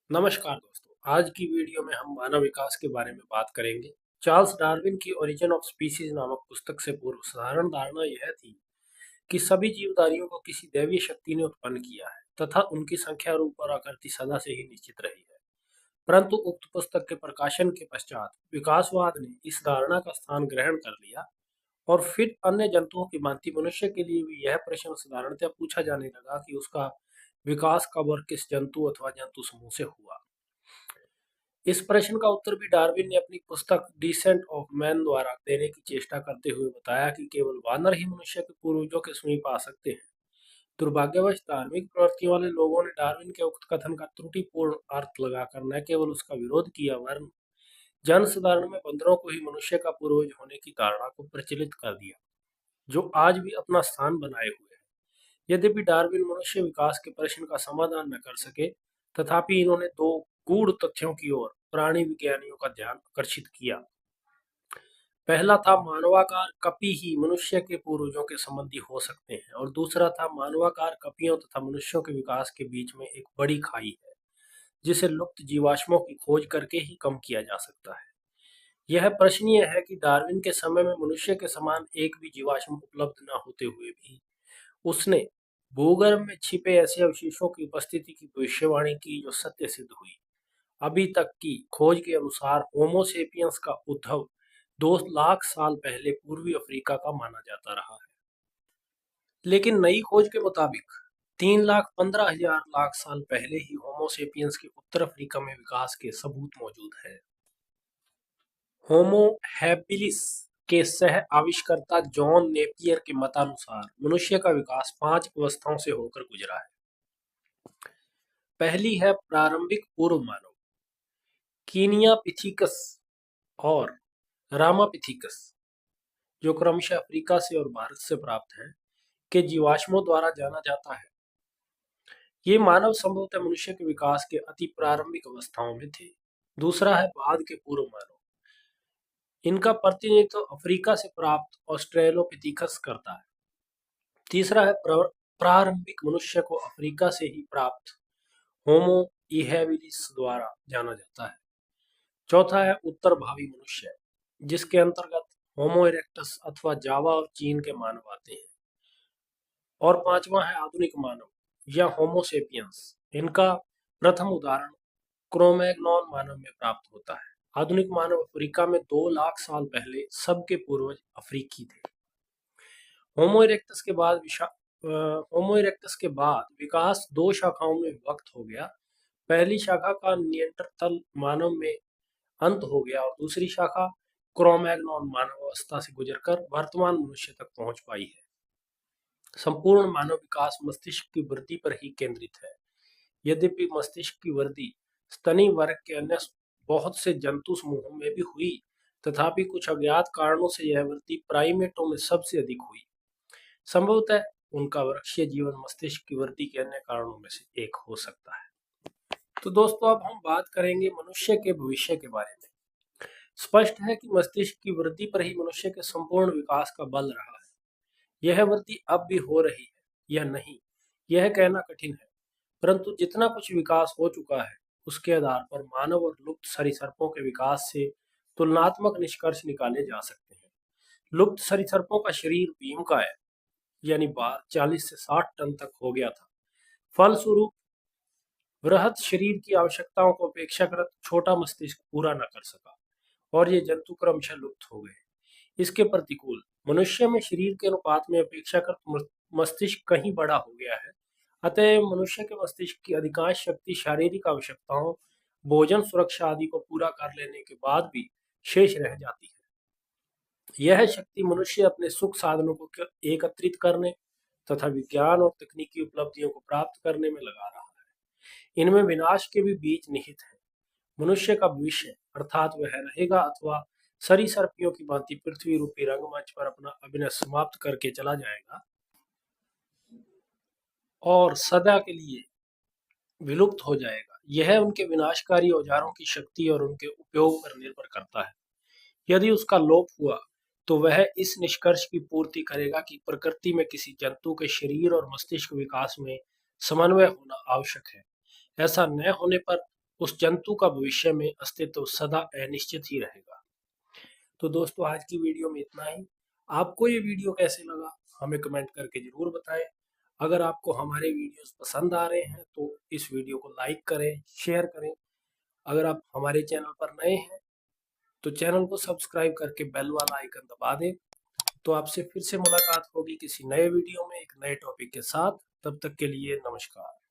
नमस्कार दोस्तों, आज की वीडियो में हम मानव विकास के बारे में बात करेंगे। चार्ल्स डार्विन की ओरिजिन ऑफ स्पीसीज नामक पुस्तक से पूर्व साधारण धारणा यह थी कि सभी जीवधारियों को किसी दैवीय शक्ति ने उत्पन्न किया है तथा उनकी संख्या, रूप और आकृति सदा से ही निश्चित रही है। परंतु उक्त पुस्तक के प्रकाशन के पश्चात विकासवाद ने इस धारणा का स्थान ग्रहण कर लिया और फिर अन्य जंतुओं की भांति मनुष्य के लिए भी यह प्रश्न साधारणतः पूछा जाने लगा कि उसका विकास कब और किस जंतु अथवा जंतु समूह से हुआ। इस प्रश्न का उत्तर भी डार्विन ने अपनी पुस्तक डिसेंट ऑफ मैन द्वारा देने की चेष्टा करते हुए बताया कि केवल वानर ही मनुष्य के पूर्वजों के समीप आ सकते हैं। दुर्भाग्यवश धार्मिक प्रवृत्ति वाले लोगों ने डार्विन के उक्त कथन का त्रुटिपूर्ण अर्थ लगाकर न केवल उसका विरोध किया वरन जनसाधारण में बंदरों को ही मनुष्य का पूर्वज होने की धारणा को प्रचलित कर दिया, जो आज भी अपना स्थान बनाए हुए है। यद्यपि डार्विन मनुष्य विकास के प्रश्न का समाधान न कर सके, तथापि इन्होंने दो गूढ़ तथ्यों की ओर प्राणी विज्ञानियों का ध्यान आकर्षित किया। पहला था मानवाकार कपि ही मनुष्य के पूर्वजों के संबंधी हो सकते हैं और दूसरा था मानवाकार कपियों तथा मनुष्यों के विकास के बीच में एक बड़ी खाई है जिसे लुप्त जीवाश्मों की खोज करके ही कम किया जा सकता है। यह प्रश्नीय है कि डार्विन के समय में मनुष्य के समान एक भी जीवाश्म उपलब्ध न होते हुए भी उसने भूगर्भ में छिपे ऐसे अवशेषों की उपस्थिति की भविष्यवाणी की जो सत्य सिद्ध हुई। अभी तक की खोज के अनुसार होमो सेपियंस का उद्भव 2 लाख साल पहले पूर्वी अफ्रीका का माना जाता रहा है, लेकिन नई खोज के मुताबिक 3,15,000 लाख साल पहले ही होमो सेपियंस के उत्तर अफ्रीका में विकास के सबूत मौजूद है। होमो हैबिलिस के सह आविष्कर्ता जॉन नेपियर के मतानुसार मनुष्य का विकास 5 अवस्थाओं से होकर गुजरा है। पहली है प्रारंभिक पूर्व मानव, कीनियापिथेकस और रामापिथेकस, जो क्रमशः अफ्रीका से और भारत से प्राप्त हैं, के जीवाश्मों द्वारा जाना जाता है। ये मानव संभवतः मनुष्य के विकास के अति प्रारंभिक अवस्थाओं में थे। दूसरा है बाद के पूर्व मानव, इनका प्रतिनिधित्व अफ्रीका से प्राप्त ऑस्ट्रेलोपिथेकस करता है। तीसरा है प्रारंभिक मनुष्य को अफ्रीका से ही प्राप्त होमो इहेबिलिस द्वारा जाना जाता है। चौथा है उत्तर भावी मनुष्य, जिसके अंतर्गत होमो इरेक्टस अथवा जावा और चीन के मानव आते हैं। और पांचवा है आधुनिक मानव या होमो सेपियंस, इनका प्रथम उदाहरण क्रोमैग्नॉन मानव में प्राप्त होता है। आधुनिक मानव अफ्रीका में 2 लाख साल पहले सबके पूर्वज अफ्रीकी थे। होमो इरेक्टस के बाद विकास 2 शाखाओं में विभक्त हो गया। पहली शाखा का नियंत्रतल मानव में अंत हो गया और दूसरी शाखा क्रोमैग्नॉन मानव अवस्था से गुजरकर वर्तमान मनुष्य तक पहुंच पाई है। संपूर्ण मानव विकास मस्तिष्क की वृद्धि पर ही केंद्रित है। यद्यपि मस्तिष्क की वृद्धि स्तनी वर्ग के अन्य बहुत से जंतु समूहों में भी हुई, तथापि कुछ अज्ञात कारणों से यह वृद्धि प्राइमेटों में सबसे अधिक हुई। संभवतः उनका वृक्षीय जीवन मस्तिष्क की वृद्धि के अन्य कारणों में से एक हो सकता है। तो दोस्तों, अब हम बात करेंगे मनुष्य के भविष्य के बारे में। स्पष्ट है कि मस्तिष्क की वृद्धि पर ही मनुष्य के संपूर्ण विकास का बल रहा है। यह वृद्धि अब भी हो रही है या नहीं, यह कहना कठिन है, परंतु जितना कुछ विकास हो चुका है उसके आधार पर मानव और लुप्त सरीसृपों के विकास से तुलनात्मक निष्कर्ष निकाले जा सकते हैं। लुप्त सरीसृपों का शरीर भीमकाय यानी भार 40 से 60 टन तक हो गया था। फलस्वरूप वृहत शरीर की आवश्यकताओं को अपेक्षाकृत छोटा मस्तिष्क पूरा न कर सका और ये जंतु क्रमशः लुप्त हो गए। इसके प्रतिकूल मनुष्य में शरीर के अनुपात में अपेक्षाकृत मस्तिष्क कहीं बड़ा हो गया है। अतः मनुष्य के मस्तिष्क की अधिकांश शक्ति शारीरिक आवश्यकताओं, भोजन, सुरक्षा आदि को पूरा कर लेने के बाद भी शेष रह जाती है। यह शक्ति मनुष्य अपने सुख साधनों को एकत्रित करने तथा विज्ञान और तकनीकी उपलब्धियों को प्राप्त करने में लगा रहा है। इनमें विनाश के भी बीज निहित हैं। मनुष्य का भविष्य अर्थात वह रहेगा अथवा सरीसृपियों की भांति पृथ्वी रूपी रंगमंच पर अपना अभिनय समाप्त करके चला जाएगा और सदा के लिए विलुप्त हो जाएगा, यह उनके विनाशकारी औजारों की शक्ति और उनके उपयोग पर निर्भर करता है। यदि उसका लोप हुआ तो वह इस निष्कर्ष की पूर्ति करेगा कि प्रकृति में किसी जंतु के शरीर और मस्तिष्क विकास में समन्वय होना आवश्यक है। ऐसा न होने पर उस जंतु का भविष्य में अस्तित्व सदा अनिश्चित ही रहेगा। तो दोस्तों, आज की वीडियो में इतना ही। आपको ये वीडियो कैसे लगा हमें कमेंट करके जरूर बताएं। अगर आपको हमारे वीडियोस पसंद आ रहे हैं तो इस वीडियो को लाइक करें, शेयर करें। अगर आप हमारे चैनल पर नए हैं तो चैनल को सब्सक्राइब करके बेल वाला आइकन दबा दें। तो आपसे फिर से मुलाकात होगी किसी नए वीडियो में एक नए टॉपिक के साथ। तब तक के लिए नमस्कार।